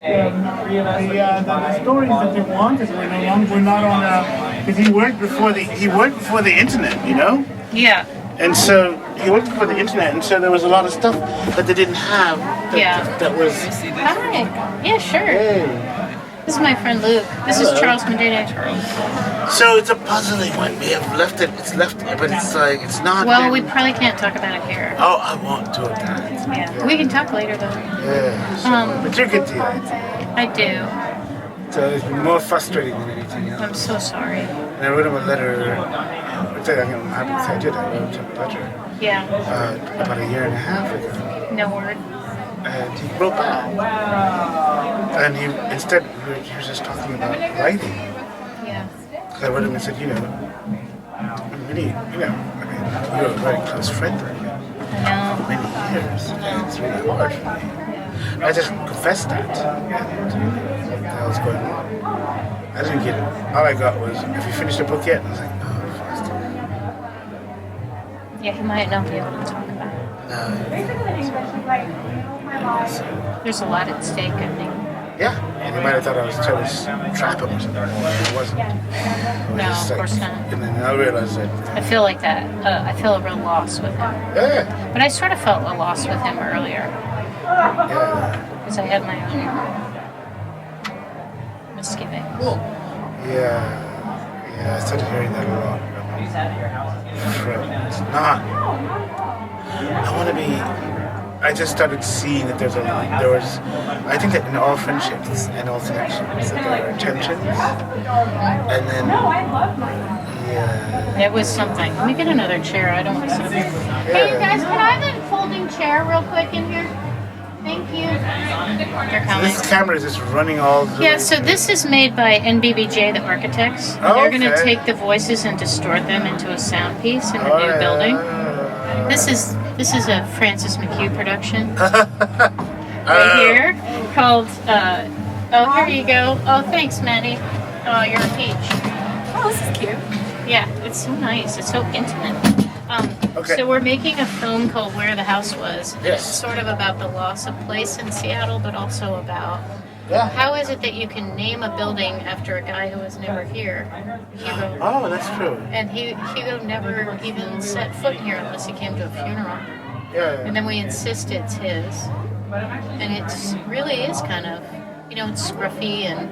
The stories that they wanted were no longer were not on because he worked before the internet, you know. Yeah. And so he worked before the internet, and so there was a lot of stuff that they didn't have. That was. Hi. Yeah, sure. Hey. This is my friend Luke. This is Charles MUDEDE. So it's a puzzling one. We have left it. It's left, but it's like it's not. Well, we probably can't talk about it here. Oh, I won't do that. Yeah. We can talk later though. Yeah. But you get the idea. I do. So it's been more frustrating than anything else. I'm so sorry. And I wrote him a letter. I'm happy to say I did. I wrote him a letter. Yeah. About a year and a half ago. No word. And he wrote back. And he was just talking about writing. Yeah. I wrote him and said, I'm really, you're a very close friend of mine. I know. For many years, and it's really hard for me. I just confessed that. And what the hell's going on? I didn't get it. All I got was, have you finished the book yet? And I was like, no, yeah, he might not be able to talk about it. No. There's a lot at stake, I think. Yeah, and they might have thought I was trying to trap him or something. It wasn't. No, of course not. And then I realized that. I feel like that. I feel a real loss with him. Yeah. But I sort of felt a loss with him earlier. Yeah. Because I had my own misgivings. Yeah, I started hearing that a lot. It's not. I want to be. I just started seeing that there was. I think that in all friendships and all connections, that there are tensions, and then. Yeah. It was something. Let me get another chair. I don't want to sit. Hey, you guys, can I have a folding chair real quick in here? Thank you. They're coming. So this camera is just running all the. Yeah, so this is made by NBBJ, the architects. Oh, they're going to okay. take the voices and distort them into a sound piece in the new building. This is a Francis McHugh production. Right here, called. Oh, here you go. Oh, thanks, Maddie. Oh, you're a peach. Oh, this is cute. Yeah, it's so nice. It's so intimate. Okay. So we're making a film called Where the House Was. Yes. It's sort of about the loss of place in Seattle, but also about how is it that you can name a building after a guy who was never here, Hugo. Oh, that's true. And Hugo never even set foot here unless he came to a funeral. Yeah. And then we insist it's his. And it really is kind of, it's scruffy and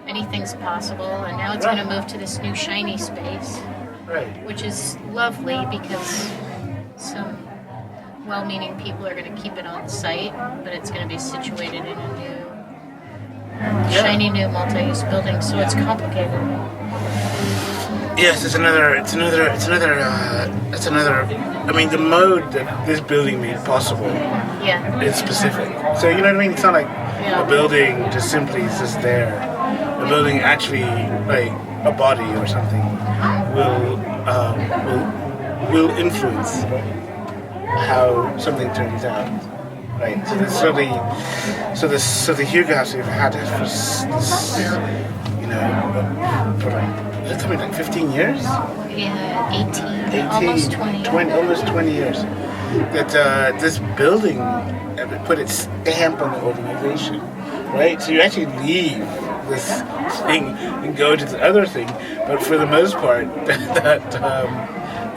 anything's possible. And now it's going to move to this new shiny space. Right. Which is lovely because some well-meaning people are going to keep it on site, but it's going to be situated in a new, shiny new multi-use building, so it's complicated. Yes, it's another. I mean, the mode that this building made possible is specific. So you know what I mean? It's not like a building just simply is just there. A building actually, like a body or something, will influence how something turns out. Right. So the Hugo House we've had it for it's something like 15 years. Yeah, 18, almost 20. Almost 20 years. That this building put its stamp on the organization, right? So you actually leave this thing and go to the other thing, but for the most part,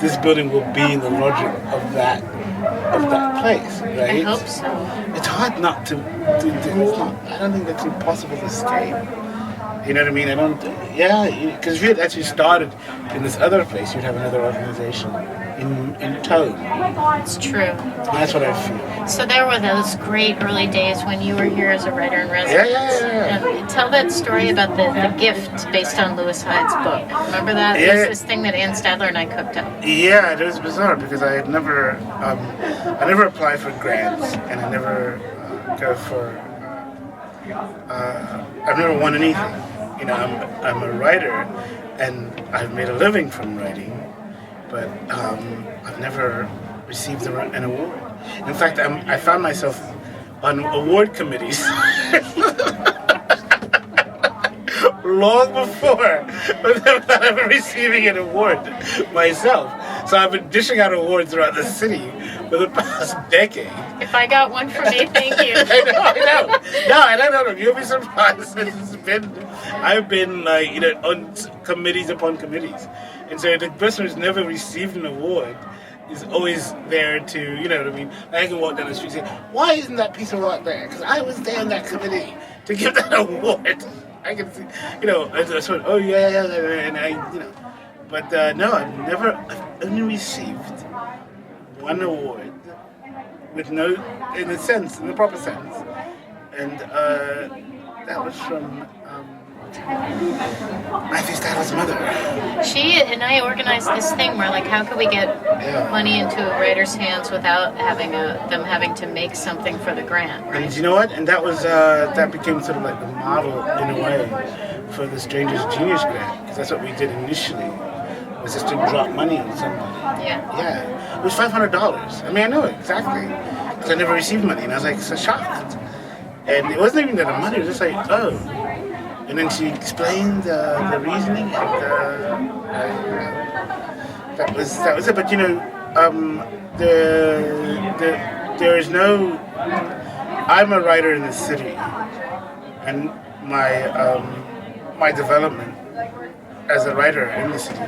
this building will be in the logic of that place, right? I hope so. It's hard not to. I don't think that's impossible to escape. You know what I mean? Because if you had actually started in this other place, you'd have another organization in tow. It's true. That's what I feel. So there were those great early days when you were here as a writer in residence. Yeah. Tell that story about the gift based on Lewis Hyde's book. Remember that? Yeah. It was this thing that Ann Stadler and I cooked up. Yeah, it was bizarre because I never applied for grants, and I never go for. I've never won anything. I'm a writer, and I've made a living from writing, but I've never received an award. In fact, I found myself on award committees long before without ever receiving an award myself. So I've been dishing out awards throughout the city for the past decade. If I got one for me, thank you. I know. No, and I don't know. You'll be surprised. I've been like, on committees upon committees. And so the person who's never received an award is always there to, you know what I mean? I can walk down the street and say, why isn't that piece of work there? Because I was there in that committee to give that award. I can see, I sort of, oh yeah, and but no, I've only received one award with no, in the proper sense. And that was from Matthew Styles' mother. She and I organized this thing where, like, how could we get money into a writer's hands without them having to make something for the grant, right? And you know what? And that was that became sort of like the model in a way for the Stranger's Genius grant, because that's what we did initially. Was just to drop money on somebody. Yeah. It was $500. I mean, I know it exactly because I never received money, and I was like so shocked. And it wasn't even that the money; it was just like, oh. And then she explained the reasoning, and that was it. But there is no. I'm a writer in the city, and my development as a writer in the city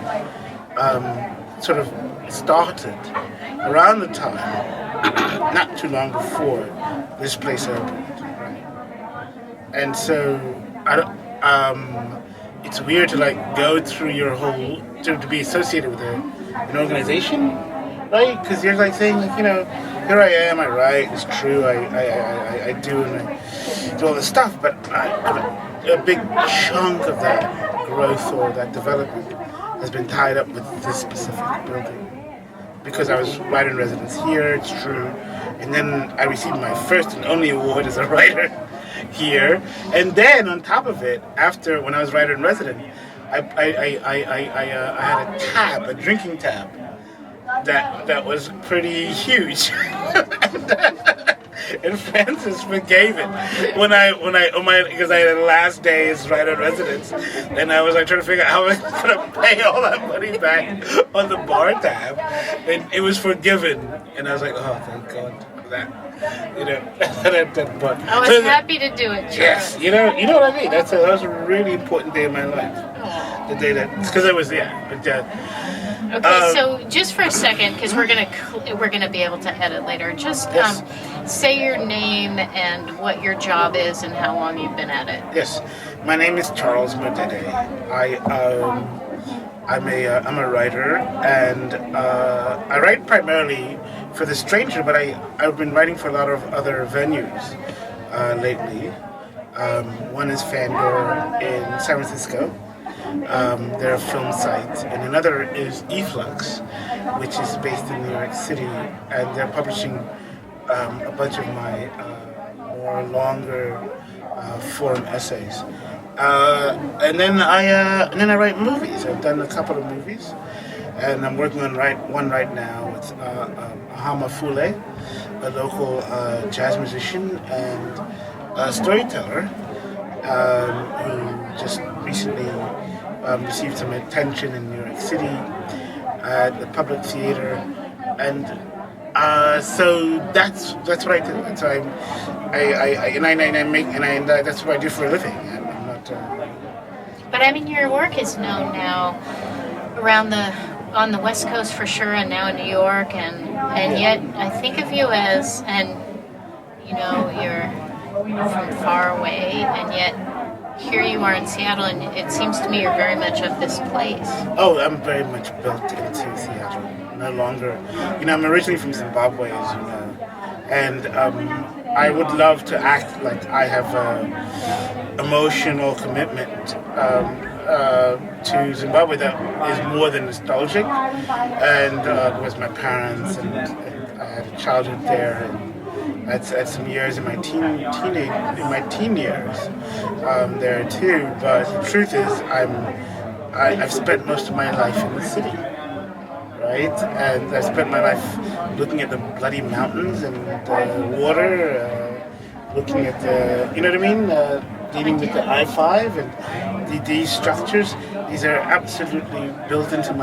sort of started around the time, not too long before this place opened, right? And so I don't. It's weird to like go through your whole to be associated with an organization, right? Because you're like saying like, here I am, I write, it's true, I do and I do all this stuff, but a big chunk of that growth or that development has been tied up with this specific building. Because I was writer in residence here, it's true, and then I received my first and only award as a writer here, and then on top of it, after when I was writer in residence, I had a drinking tab that was pretty huge, and Francis forgave it because I had the last day as writer in residence, and I was like trying to figure out how I was gonna pay all that money back on the bar tab, and it was forgiven, and I was like, oh, thank God for that. But I was happy to do it, Charles. Yes, you know what I mean. That was a really important day in my life. The day because it was but okay, so just for a second, because we're gonna be able to edit later. Just say your name and what your job is and how long you've been at it. Yes, my name is Charles MUDEDE. I'm a writer, and I write primarily for The Stranger, but I've been writing for a lot of other venues lately. One is Fandor in San Francisco. They're a film site, and another is Eflux, which is based in New York City, and they're publishing a bunch of my more longer form essays. And then I write movies. I've done a couple of movies, and I'm working on one right now with Ahama Fule, a local jazz musician and storyteller who just recently received some attention in New York City at the Public Theater, and so that's what I do. And so that's what I do for a living. I'm not. But I mean, your work is known now on the West Coast for sure, and now in New York, and yet I think of you as, and you're from far away, and yet here you are in Seattle, and it seems to me you're very much of this place. Oh, I'm very much built into Seattle. No longer, I'm originally from Zimbabwe, as you know, and I would love to act like I have a emotional commitment to Zimbabwe that is more than nostalgic, and because my parents and I had a childhood there, and I had some years in my teen years there too. But the truth is, I've spent most of my life in the city. Right? And I spent my life looking at the bloody mountains and the water, looking at the, dealing with the I-5 and these structures. These are absolutely built into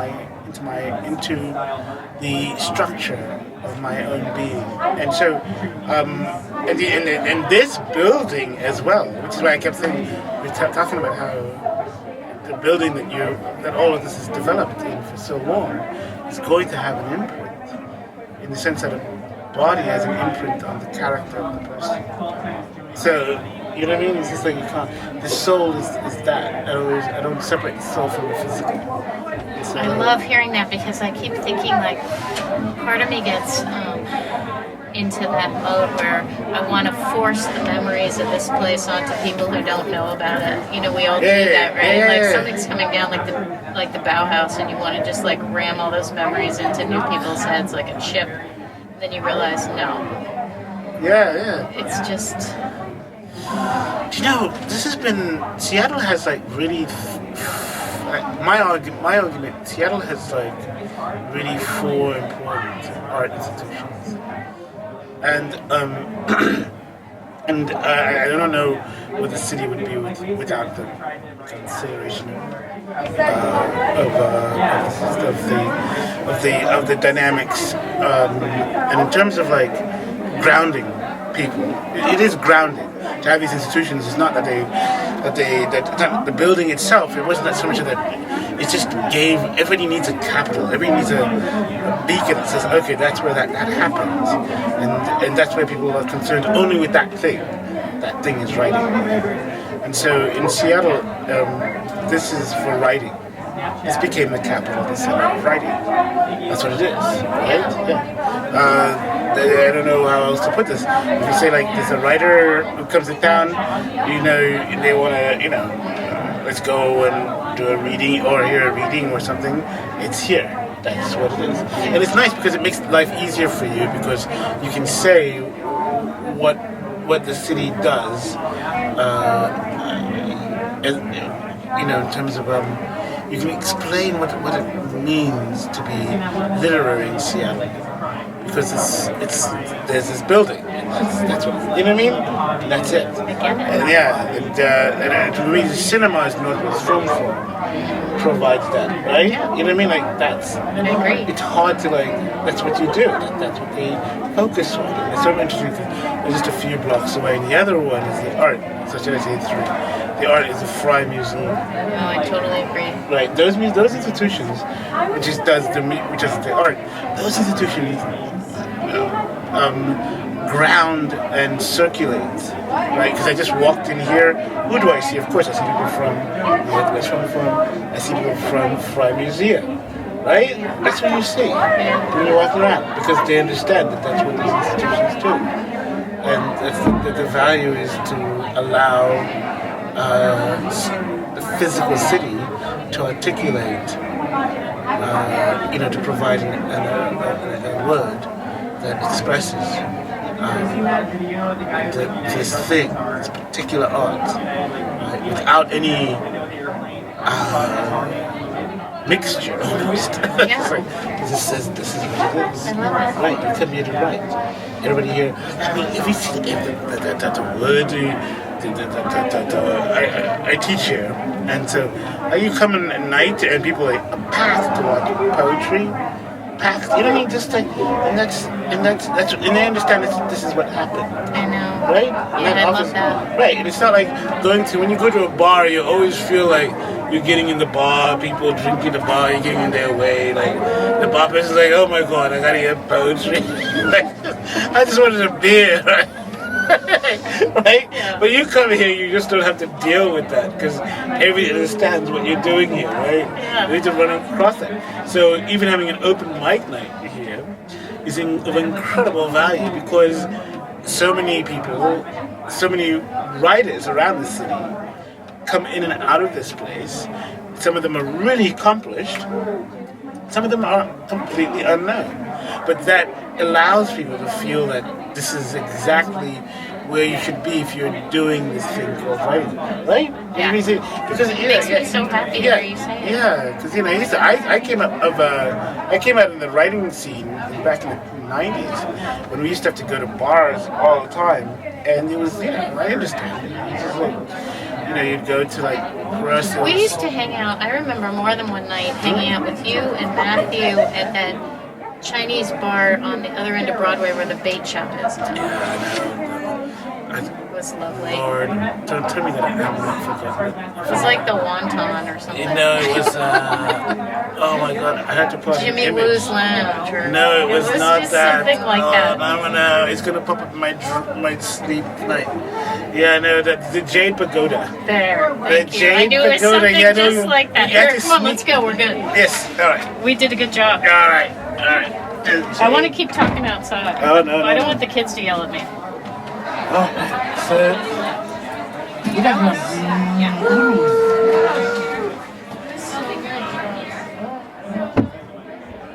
the structure of my own being. And so, and this building as well, which is why I kept saying, we're talking about how the building that all of this is developed in for so long is going to have an imprint, in the sense that a body has an imprint on the character of the person. So, you know what I mean? It's just like you can't. The soul is that. I don't separate the soul from the physical. So, I love hearing that because I keep thinking like part of me gets into that mode where I want to force the memories of this place onto people who don't know about it. You know, we all do that, right? Like something's coming down like the Bauhaus, and you want to just like ram all those memories into new people's heads like a chip. Then you realize, no. Yeah. It's just. You know, this has been Seattle has like really. My argument. Seattle has like really 4 important art institutions, and and I don't know what the city would be without the consideration of the dynamics, and in terms of like grounding people, it is grounding to have these institutions. It's not that the building itself. It wasn't that so much of that. It just gave. Everybody needs a capital. Everybody needs a beacon that says, okay, that's where that happens, and that's where people are concerned only with that thing. That thing is writing. And so in Seattle, this is for writing. This became the capital of the city of writing. That's what it is, right? Yeah. I don't know how else to put this. If you say like there's a writer who comes to town, you know, they want to, you know, let's go and do a reading or hear a reading or something. It's here. That's what it is. And it's nice because it makes life easier for you because you can say what the city does, you know, in terms of you can explain what it means to be literary in Seattle. Because it's there's this building, and that's what you know what I mean. That's it. And and to me, the cinema is Northwest Film Forum provides that, right? You know what I mean? Like that's. I agree. It's hard to like. That's what you do. That's what they focus on. And it's so interesting. They're just a few blocks away, and the other one is the art. So should I say 3? The art is the Fry Museum. Oh, I totally agree. Right. Those institutions, which is the art. Those institutions. Ground and circulate, right? Because I just walked in here. Who do I see? Of course, I see people from Northwest Film Forum. I see people from Fry Museum, right? That's what you see when you walk around because they understand that that's what these institutions do, and that the value is to allow the physical city to articulate, you know, to provide a word that expresses this thing, this particular art, without any mixture almost. Yeah. Like, this is what it is. I love it. Right, you come here to write. Everybody here, I mean, if you see the word, I teach here, and so you come in at night and people are packed to watch poetry. Packed, you know what I mean? Just like, and they understand this is what happened. I know. Right? Yeah, I love that. Right, and it's not like when you go to a bar, you always feel like you're getting in the bar, people drinking the bar, you're getting in their way, like, the bar person's like, oh my god, I gotta hear poetry. Like, I just wanted a beer, right? Right? Yeah. But you come here, you just don't have to deal with that because everybody understands what you're doing here, right? Yeah. You need to run across that. So even having an open mic night here is of incredible value because so many people, so many writers around the city come in and out of this place. Some of them are really accomplished. Some of them are completely unknown. But that allows people to feel that this is exactly where you should be if you're doing this thing called writing, right? Yeah. Because it makes me so happy to hear you say it. Yeah, because you know, I came out in the writing scene back in the '90s when we used to have to go to bars all the time, and it was, you know, I understand. It's just like, you know, you'd go to like Russell's. We used to hang out. I remember more than one night hanging out with you and Matthew at that Chinese bar on the other end of Broadway where the bait shop is. Yeah, I know. It was lovely. Lord, don't tell me that I will not forget. It was like the wonton or something. No, it was. Oh my God, I had to put an Jimmy image. Woo's Lounge. Or, No, it was not just that. something like that. No, it's gonna pop up in my sleep tonight. Yeah, no, the Jade Pagoda. There. Thank you. I Jade knew it was Pagoda, something yeah, no, just like that. you had Eric, to come on, sneak- let's go. We're good. Yes, all right, We did a good job. all right, all right. I want to keep talking outside. Oh, no, I no. don't want the kids to yell at me. Oh, so you guys know. Yeah.